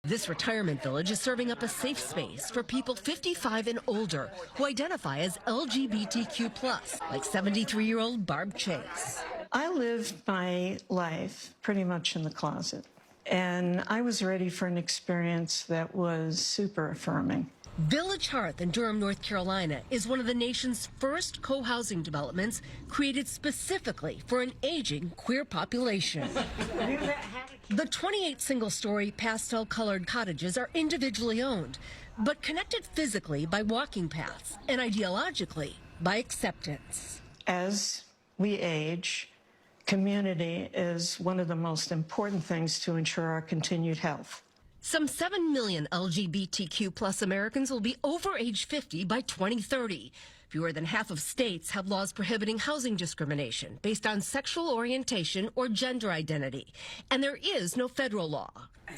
This retirement village is serving up a safe space for people 55 and older who identify as LGBTQ+, like 73-year-old Barb Chase. I lived my life pretty much in the closet, and I was ready for an experience that was super affirming. Village Hearth in Durham, North Carolina is one of the nation's first co-housing developments created specifically for an aging queer population. The 28 single-story pastel-colored cottages are individually owned, but connected physically by walking paths and ideologically by acceptance. As we age, community is one of the most important things to ensure our continued health. Some 7 million LGBTQ+ Americans will be over age 50 by 2030. Fewer than half of states have laws prohibiting housing discrimination based on sexual orientation or gender identity. And there is no federal law.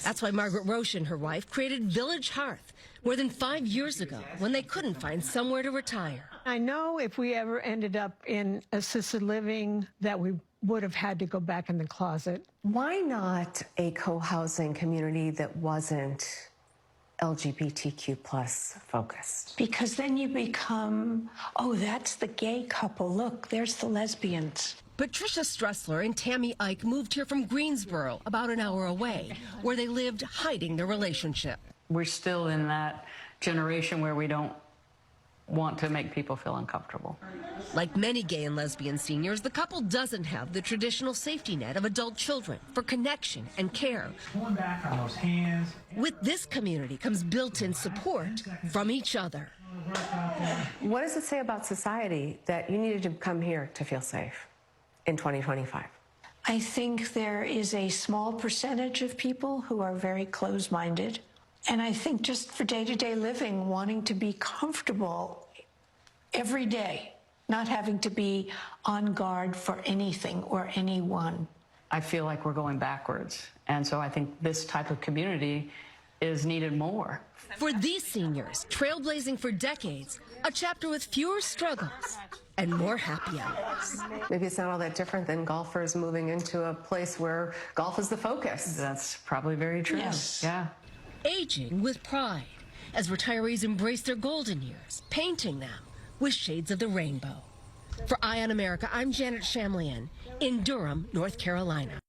That's why Margaret Roche and her wife created Village Hearth more than 5 years ago when they couldn't find somewhere to retire. I know if we ever ended up in assisted living that we would have had to go back in the closet. Why not a co-housing community that wasn't LGBTQ+ focused? Because then you become, oh, that's the gay couple. Look, there's the lesbians. Patricia Stressler and Tammy Ike moved here from Greensboro, about an hour away, where they lived hiding their relationship. We're still in that generation where we don't want to make people feel uncomfortable. Like many gay and lesbian seniors, the couple doesn't have the traditional safety net of adult children for connection and care. Pulling back on those hands. With this community comes built-in support from each other. What does it say about society that you needed to come here to feel safe in 2025? I think there is a small percentage of people who are very closed-minded. And I think just for day-to-day living, wanting to be comfortable every day, not having to be on guard for anything or anyone. I feel like we're going backwards. And so I think this type of community is needed more. For these seniors, trailblazing for decades, a chapter with fewer struggles and more happy hours. Maybe it's not all that different than golfers moving into a place where golf is the focus. That's probably very true. Yes. Yeah. Aging with pride as retirees embrace their golden years, painting them with shades of the rainbow. For Eye on America, I'm Janet Shamlian in Durham, North Carolina.